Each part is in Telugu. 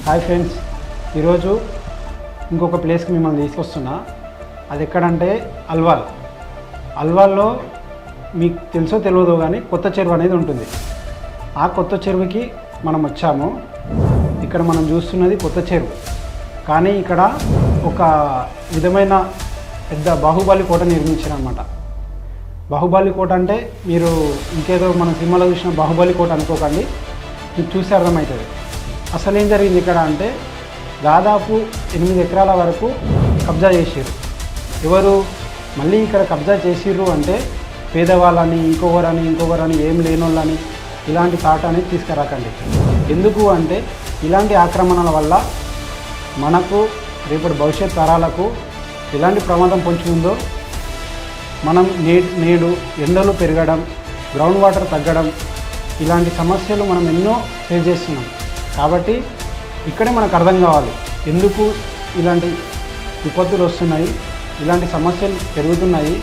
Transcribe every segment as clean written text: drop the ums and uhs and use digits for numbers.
హాయ్ ఫ్రెండ్స్, ఈరోజు ఇంకొక ప్లేస్కి మిమ్మల్ని తీసుకొస్తున్నా. అది ఎక్కడంటే అల్వాల్లో మీకు తెలుసో తెలియదో కానీ కొత్త చెరువు అనేది ఉంటుంది. ఆ కొత్త చెరువుకి మనం వచ్చాము. ఇక్కడ మనం చూస్తున్నది కొత్త చెరువు, కానీ ఇక్కడ ఒక విధమైన పెద్ద బాహుబలి కోట నిర్మించారన్నమాట. బాహుబలి కోట అంటే మీరు ఇంకేదో మన సినిమాలో చూసిన బాహుబలి కోట అనుకోకండి, మీకు చూసి అర్థమవుతుంది. అసలు ఏం జరిగింది ఇక్కడ అంటే దాదాపు 8 ఎకరాల వరకు కబ్జా చేసిర్రు. ఎవరు మళ్ళీ ఇక్కడ కబ్జా చేసిర్రు అంటే పేదవాళ్ళని ఇంకొకరని ఏం లేనోళ్ళని ఇలాంటి తాట అనేది తీసుకురాకండి. ఎందుకు అంటే ఇలాంటి ఆక్రమణల వల్ల మనకు రేపటి భవిష్యత్ తరాలకు ఎలాంటి ప్రమాదం పొంచి ఉందో మనం నేడు ఎండలు పెరగడం, గ్రౌండ్ వాటర్ తగ్గడం, ఇలాంటి సమస్యలు మనం ఎన్నో ఫేస్ చేస్తున్నాం. కాబట్టి ఇక్కడే మనకు అర్థం కావాలి ఎందుకు ఇలాంటి విపత్తులు వస్తున్నాయి, ఇలాంటి సమస్యలు పెరుగుతున్నాయి.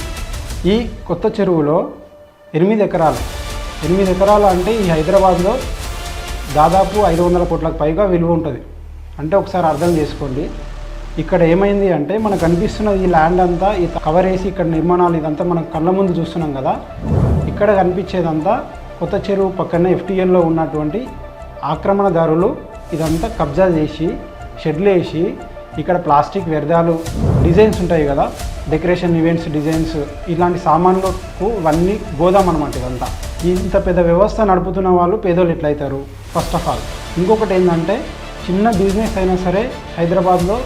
ఈ కొత్త చెరువులో 8 ఎకరాలు అంటే ఈ హైదరాబాద్లో దాదాపు 500 కోట్లకు పైగా విలువ ఉంటుంది. అంటే ఒకసారి అర్థం చేసుకోండి. ఇక్కడ ఏమైంది అంటే మనకు కనిపిస్తున్నది ఈ ల్యాండ్ అంతా ఈ కవర్ వేసి ఇక్కడ నిర్మాణాలు ఇదంతా మనం కళ్ళ ముందు చూస్తున్నాం కదా. ఇక్కడ కనిపించేదంతా కొత్త చెరువు పక్కనే FTLలో ఉన్నటువంటి ఆక్రమణదారులు ఇదంతా కబ్జా చేసి షెడ్లు వేసి ఇక్కడ ప్లాస్టిక్ వ్యర్థాలు డిజైన్స్ ఉంటాయి కదా, డెకరేషన్ ఈవెంట్స్ డిజైన్స్, ఇలాంటి సామాన్లకు ఇవన్నీ గోదాం అనమాట. ఇదంతా ఇంత పెద్ద వ్యవస్థ నడుపుతున్న వాళ్ళు పేదోళ్ళు ఎట్లయితారు ఫస్ట్ ఆఫ్ ఆల్. ఇంకొకటి ఏంటంటే చిన్న బిజినెస్ అయినా సరే హైదరాబాద్లో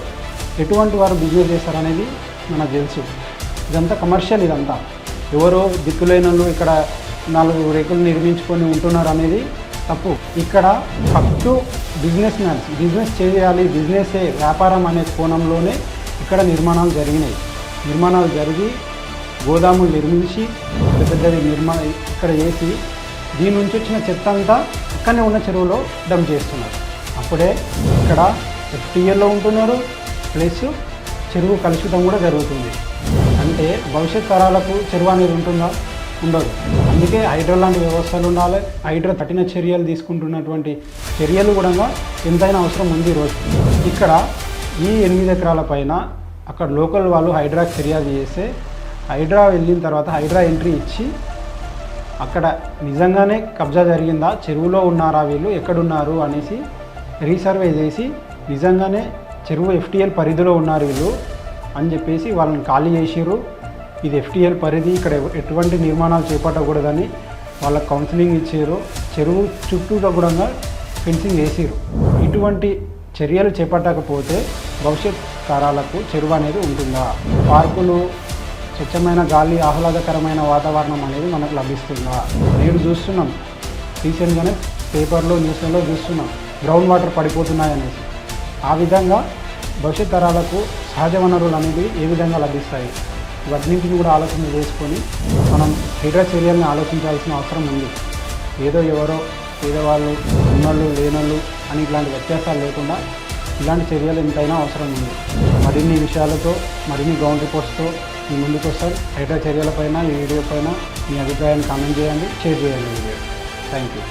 ఎటువంటి వారు బిజినెస్ చేస్తారనేది మనకు తెలుసు. ఇదంతా కమర్షియల్, ఇదంతా ఎవరో దిక్కులేని వాళ్ళు ఇక్కడ 4 రేకులు నిర్మించుకొని ఉంటున్నారు అనేది తప్పు. ఇక్కడ ఫస్ట్ బిజినెస్ చేయాలి, బిజినెసే వ్యాపారం అనే కోణంలోనే ఇక్కడ నిర్మాణాలు జరిగి గోదాములు నిర్మించి పెద్దవి ఇక్కడ వేసి దీని నుంచి వచ్చిన చెత్త అంతా ఇక్కడనే ఉన్న చెరువులో డంప్ చేస్తున్నారు. అప్పుడే ఇక్కడ FTLలో ఉంటున్నారు, ప్లస్ చెరువు కలుషితం కూడా జరుగుతుంది. అంటే భవిష్యత్ తరాలకు చెరువు అనేది ఉంటుందా? ఉండదు. అందుకే హైడ్రా లాంటి వ్యవస్థలు ఉండాలి. హైడ్రా కఠిన చర్యలు తీసుకుంటున్నటువంటి చర్యలు కూడా ఎంతైనా అవసరం ఉంది ఈరోజు. ఇక్కడ ఈ 8 ఎకరాల పైన అక్కడ లోకల్ వాళ్ళు హైడ్రాకి ఫిర్యాదు చేస్తే హైడ్రా వెళ్ళిన తర్వాత హైడ్రా ఎంట్రీ ఇచ్చి అక్కడ నిజంగానే కబ్జా జరిగిందా, చెరువులో ఉన్నారా, వీళ్ళు ఎక్కడున్నారు అనేసి రీసర్వే చేసి నిజంగానే చెరువు FTL పరిధిలో ఉన్నారు వీళ్ళు అని చెప్పేసి వాళ్ళని ఖాళీ చేసిర్రు. ఇది FTL పరిధి, ఇక్కడ ఎటువంటి నిర్మాణాలు చేపట్టకూడదని వాళ్ళకి కౌన్సిలింగ్ ఇచ్చారు. చెరువు చుట్టూతో కూడా ఫెన్సింగ్ వేసిర్రు. ఇటువంటి చర్యలు చేపట్టకపోతే భవిష్యత్ తరాలకు చెరువు అనేది ఉంటుందా? పార్కులు, స్వచ్ఛమైన గాలి, ఆహ్లాదకరమైన వాతావరణం అనేది మనకు లభిస్తుందా? నేడు చూస్తున్నాం, రీసెంట్గానే పేపర్లో న్యూస్లలో చూస్తున్నాం గ్రౌండ్ వాటర్ పడిపోతున్నాయనేసి. ఆ విధంగా భవిష్యత్ తరాలకు సహజ వనరులు అనేవి ఏ విధంగా లభిస్తాయి? వాటిని కూడా ఆలోచన చేసుకొని మనం హైడ్రా చర్యల్ని ఆలోచించాల్సిన అవసరం ఉంది. ఏదో ఎవరో పేదవాళ్ళు, ఉన్నోళ్ళు, లేనోళ్ళు అని ఇట్లాంటి వ్యత్యాసాలు లేకుండా ఇలాంటి చర్యలు ఎంతైనా అవసరం ఉంది. మరిన్ని విషయాలతో, మరిన్ని గ్రౌండ్ రిపోర్ట్స్తో మీ ముందుకు వస్తారు. హైడ్రా చర్యలపైన, ఈ వీడియో పైన మీ అభిప్రాయాన్ని కామెంట్ చేయండి, షేర్ చేయండి వీడియో. Thank you.